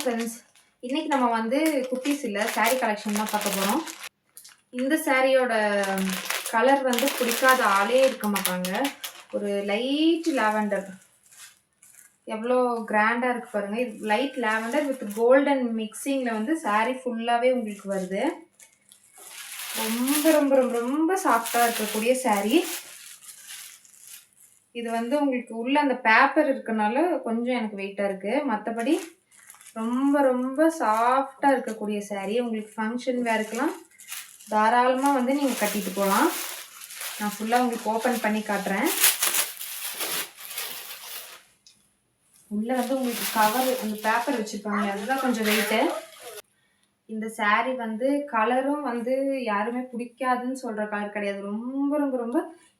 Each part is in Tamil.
ஃப்ரெண்ட்ஸ், இன்னைக்கு நம்ம வந்து குட்டீஸ் இல்ல சாரீ கலெக்ஷன் தான் பார்க்க போறோம். இந்த சாரியோட கலர் வந்து பிடிக்காத ஆளே இருக்க மாட்டாங்க. ஒரு லைட் லாவெண்டர் எவ்வளோ கிராண்டா இருக்கு பாருங்க. இது லைட் லாவெண்டர் வித் கோல்டன் மிக்சிங்ல வந்து சாரீ ஃபுல்லாவே உங்களுக்கு வருது. ரொம்ப ரொம்ப ரொம்ப ரொம்ப சாஃப்டா இருக்கக்கூடிய சாரீ. இது வந்து உங்களுக்கு உள்ள அந்த பேப்பர் இருக்கனால கொஞ்சம் எனக்கு வெயிட்டா இருக்கு. மற்றபடி ரொம்ப ரொம்ப சாஃப்டா இருக்கக்கூடிய சாரீ. உங்களுக்கு ஃபங்க்ஷன் வேர்க்கெல்லாம் தாராளமா வந்து நீங்க கட்டிட்டு போகலாம். நான் ஃபுல்லா உங்களுக்கு ஓபன் பண்ணி காட்டுறேன். உள்ள வந்து உங்களுக்கு கவர் அந்த பேப்பர் வச்சிருப்பாங்க, அதுதான் கொஞ்சம் வெயிட்டு. இந்த சாரீ வந்து கலரும் வந்து யாருமே பிடிக்காதுன்னு சொல்ற கலர் கிடையாது. ரொம்ப ரொம்ப ரொம்ப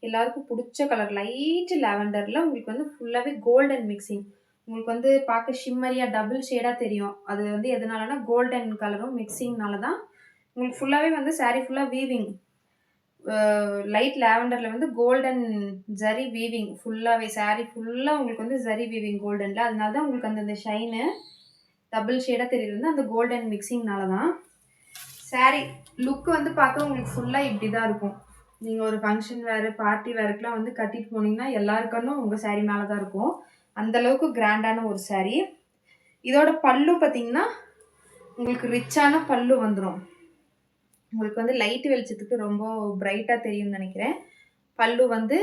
எல்லாருக்கும் பிடிச்ச கலர் லைட் லாவெண்டர்ல உங்களுக்கு வந்து ஃபுல்லாவே கோல்டன் மிக்சிங். உங்களுக்கு வந்து பார்க்க ஷிம்மரியா டபுள் ஷேடா தெரியும். அது வந்து எதனாலனா கோல்டன் கலரும் மிக்சிங்னால தான். உங்களுக்கு ஃபுல்லாவே வந்து சாரீ ஃபுல்லா வீவிங், லைட் லாவெண்டர்ல வந்து கோல்டன் ஜரி வீவிங் ஃபுல்லாவே சாரீ ஃபுல்லா உங்களுக்கு வந்து ஜரி வீவிங் கோல்டன்ல. அதனால தான் உங்களுக்கு அந்த ஷைனு டபுள் ஷேடா தெரியுது அந்த கோல்டன் மிக்சிங்னால தான். சாரீ லுக் வந்து பார்க்க உங்களுக்கு ஃபுல்லா இப்படி தான் இருக்கும். நீங்க ஒரு ஃபங்க்ஷன் வேறு பார்ட்டி வேறுக்கெல்லாம் வந்து கட்டிட்டு போனீங்கன்னா எல்லாருக்கும் உங்க சாரீ மேலே தான் இருக்கும். அந்த அளவுக்கு கிராண்டான ஒரு சாரீ. இதோட பல்லு பார்த்தீங்கன்னா உங்களுக்கு ரிச்சான பல்லு வந்துடும். உங்களுக்கு வந்து லைட் வெளிச்சத்துக்கு ரொம்ப பிரைட்டா தெரியும்னு நினைக்கிறேன். பல்லு வந்து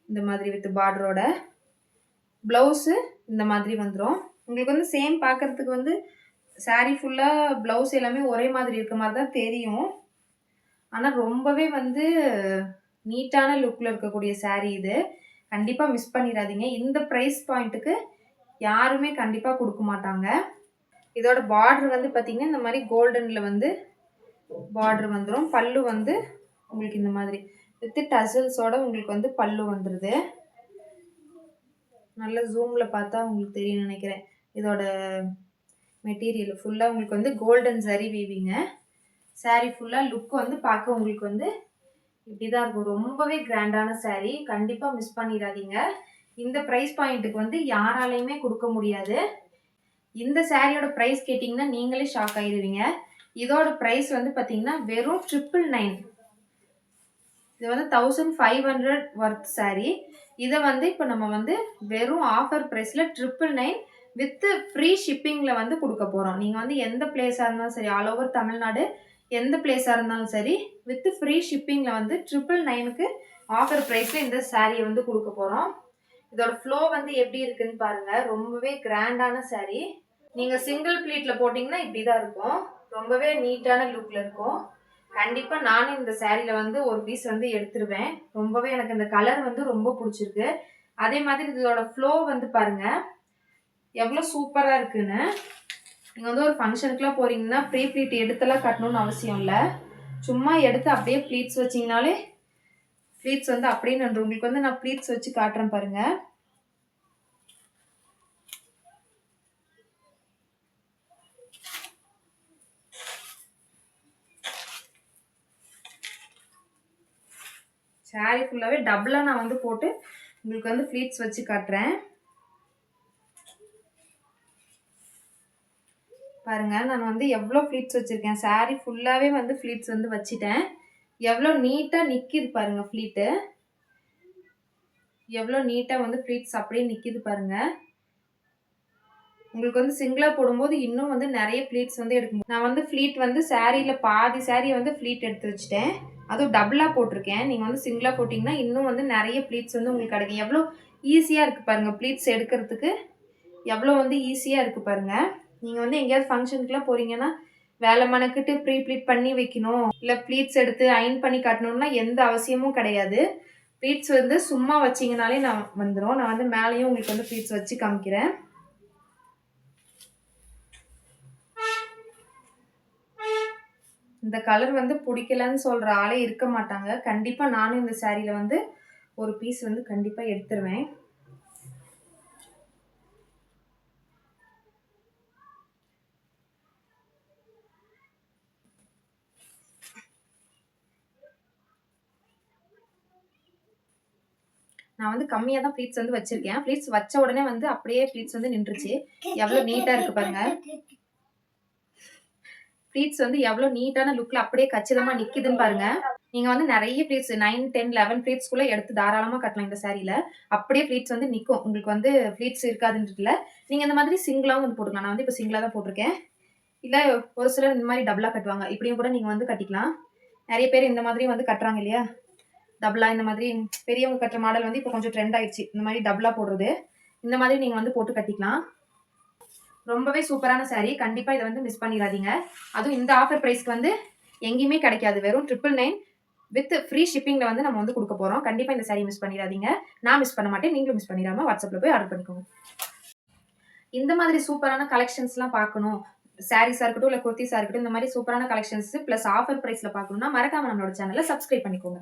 இந்த மாதிரி வித் பார்டரோட, பிளவுஸு இந்த மாதிரி வந்துடும். உங்களுக்கு வந்து சேம் பார்க்கறதுக்கு வந்து சாரீ ஃபுல்லா பிளவுஸ் எல்லாமே ஒரே மாதிரி இருக்க மாதிரி தான் தெரியும். ஆனால் ரொம்பவே வந்து நீட்டான லுக்கில் இருக்கக்கூடிய சாரீ இது. கண்டிப்பாக மிஸ் பண்ணிடாதீங்க. இந்த ப்ரைஸ் பாயிண்ட்டுக்கு யாருமே கண்டிப்பாக கொடுக்க மாட்டாங்க. இதோட பார்டர் வந்து பார்த்தீங்கன்னா இந்த மாதிரி கோல்டனில் வந்து பார்டர் வந்துடும். பல்லு வந்து உங்களுக்கு இந்த மாதிரி வித் டசல்ஸோட உங்களுக்கு வந்து பல்லு வந்துடுது. நல்ல ஜூமில் பார்த்தா உங்களுக்கு தெரியும் நினைக்கிறேன். இதோட மெட்டீரியல் ஃபுல்லாக உங்களுக்கு வந்து கோல்டன் ஜரி வீவிங்க. சாரீ ஃபுல்லாக லுக் வந்து பார்க்க உங்களுக்கு வந்து இப்படி தான் இருக்கும். ரொம்பவே கிராண்டான சாரீ. கண்டிப்பாக மிஸ் பண்ணிடாதீங்க. இந்த ப்ரைஸ் பாயிண்ட்டுக்கு வந்து யாராலையுமே கொடுக்க முடியாது. இந்த சாரியோட ப்ரைஸ் கேட்டிங்கன்னா நீங்களே ஷாக் ஆகிடுவீங்க. இதோட ப்ரைஸ் வந்து பார்த்தீங்கன்னா வெறும் 999. இது வந்து 1500 ஒர்த் சாரீ. இதை வந்து இப்போ நம்ம வந்து வெறும் ஆஃபர் ப்ரைஸில் 999 வித் ஃப்ரீ ஷிப்பிங்கில் வந்து கொடுக்க போகிறோம். நீங்கள் வந்து எந்த பிளேஸாக இருந்தாலும் சரி, ஆல் ஓவர் தமிழ்நாடு எந்த பிளேஸாக இருந்தாலும் சரி, வித் ஃப்ரீ ஷிப்பிங்கில் வந்து 999க்கு ஆஃபர் ப்ரைஸில் இந்த சாரியை வந்து கொடுக்க போகிறோம். இதோட ஃப்ளோ வந்து எப்படி இருக்குன்னு பாருங்கள். ரொம்பவே கிராண்டான சாரீ. நீங்கள் சிங்கிள் ப்ளீட்டில் போட்டிங்கன்னா இப்படி தான் இருக்கும். ரொம்பவே நீட்டான லுக்கில் இருக்கும். கண்டிப்பாக நானும் இந்த சாரியில் வந்து ஒரு பீஸ் வந்து எடுத்துருவேன். ரொம்பவே எனக்கு இந்த கலர் வந்து ரொம்ப பிடிச்சிருக்கு. அதே மாதிரி இதோட ஃப்ளோ வந்து பாருங்கள் எவ்வளோ சூப்பராக இருக்குன்னு. நீங்கள் வந்து ஒரு ஃபங்க்ஷனுக்குலாம் போகிறீங்கன்னா ப்ரீ ப்ளீட் எடுத்தெல்லாம் கட்டணும்னு அவசியம் இல்லை. சும்மா எடுத்து அப்படியே ப்ளீட்ஸ் வச்சிங்கனாலே ப்ளீட்ஸ் வந்து அப்படியே நின்று. உங்களுக்கு வந்து நான் ப்ளீட்ஸ் வச்சு காட்டுறேன் பாருங்கள். சாரீ ஃபுல்லாகவே டபுளாக நான் வந்து போட்டு உங்களுக்கு வந்து ப்ளீட்ஸ் வச்சு காட்டுறேன் பாருங்க. நான் வந்து எவ்வளோ ப்ளீட்ஸ் வச்சுருக்கேன். சாரீ ஃபுல்லாகவே வந்து ப்ளீட்ஸ் வந்து வச்சுட்டேன். எவ்வளோ நீட்டாக நிற்கிது பாருங்கள். ப்ளீட்டு எவ்வளோ நீட்டாக வந்து ப்ளீட்ஸ் அப்படியே நிற்கிது பாருங்கள். உங்களுக்கு வந்து சிங்கிளாக போடும்போது இன்னும் வந்து நிறைய ப்ளீட்ஸ் வந்து எடுக்கும். நான் வந்து ப்ளீட் வந்து சாரியில் பாதி சாரியை வந்து ப்ளீட் எடுத்து வச்சுட்டேன். அதுவும் டபுளாக போட்டிருக்கேன். நீங்கள் வந்து சிங்கிளாக போட்டிங்கன்னா இன்னும் வந்து நிறைய ப்ளீட்ஸ் வந்து உங்களுக்கு கிடைக்கும். எவ்வளோ ஈஸியாக இருக்குது பாருங்கள். ப்ளீட்ஸ் எடுக்கிறதுக்கு எவ்வளோ வந்து ஈஸியாக இருக்குது பாருங்கள். நீங்கள் வந்து எங்கேயாவது ஃபங்க்ஷனுக்குலாம் போகிறீங்கன்னா வேலை மனக்கிட்டு ப்ரீ ப்ளீட் பண்ணி வைக்கணும், இல்லை ப்ளீட்ஸ் எடுத்து அயன் பண்ணி காட்டணும்னா எந்த அவசியமும் கிடையாது. ப்ளீட்ஸ் வந்து சும்மா வச்சிங்கனாலே நான் வந்துடும். நான் வந்து மேலேயும் உங்களுக்கு வந்து ப்ளீட்ஸ் வச்சு காமிக்கிறேன். இந்த கலர் வந்து பிடிக்கலன்னு சொல்கிற ஆளே இருக்க மாட்டாங்க. கண்டிப்பாக நானும் இந்த சாரியில் வந்து ஒரு பீஸ் வந்து கண்டிப்பாக எடுத்துருவேன். நான் வந்து கம்மியாக தான் ப்ளீட்ஸ் வந்து வச்சுருக்கேன். ப்ளீட்ஸ் வச்ச உடனே வந்து அப்படியே ப்ளீட்ஸ் வந்து நின்றுச்சு. எவ்வளோ நீட்டாக இருக்குது பாருங்கள். ப்ளீட்ஸ் வந்து எவ்வளோ நீட்டான லுக்ல அப்படியே கச்சிதமா நிக்குதுன்னு பாருங்க. நீங்க வந்து நெறைய ப்ளீட்ஸ் 9, 10, 11 ப்ளீட்ஸ்க்குள்ள எடுத்து தாராளமா கட்டலாம் இந்த சாரீல. அப்படியே ப்ளீட்ஸ் வந்து நிக்கும். உங்களுக்கு வந்து ப்ளீட்ஸ் இருக்காதுன்றதுல, நீங்க இந்த மாதிரி சிங்கிளாவும் வந்து போட்டுக்கலாம். நான் வந்து இப்ப சிங்கிளா தான் போட்டிருக்கேன். இல்ல ஒரு சிலர் இந்த மாதிரி டபுளா கட்டுவாங்க. இப்படியும் கூட நீங்க வந்து கட்டிக்கலாம். நெறைய பேர் இந்த மாதிரி வந்து கட்டுறாங்க இல்லையா? டபுளா இந்த மாதிரி பெரியவங்க கட்டுற மாடல் வந்து இப்ப கொஞ்சம் ட்ரெண்ட் ஆயிடுச்சு. இந்த மாதிரி டபுளா போடுறது. இந்த மாதிரி நீங்க வந்து போட்டு கட்டிக்கலாம். ரொம்பவே சூப்பரான சாரீ. கண்டிப்பா இத வந்து மிஸ் பண்ணிறாதீங்க. அதுவும் இந்த ஆஃபர் பிரைஸ்க்கு வந்து எங்கேயுமே கிடைக்காது. வெறும் 999 வித் ஃப்ரீ ஷிப்பிங்ல வந்து நம்ம வந்து குடுக்க போறோம். கண்டிப்பா இந்த சாரீ மிஸ் பண்ணிறாதீங்க. நான் மிஸ் பண்ண மாட்டேன். நீங்களும் மிஸ் பண்ணிடாம WhatsAppல போய் ஆர்டர் பண்ணிக்கோங்க. இந்த மாதிரி சூப்பரான கலெக்ஷன்ஸ்லாம் பார்க்கணும். சாரீஸா இருக்கட்டும், இல்ல குர்தீஸா இருக்கட்டும், இந்த மாதிரி சூப்பரான கலெக்ஷன்ஸ் பிளஸ் ஆஃபர் பிரைஸ்ல பார்க்கணும்னா மறக்காம நம்மளோட சேனல சப்ஸ்கிரைப் பண்ணிக்கோங்க.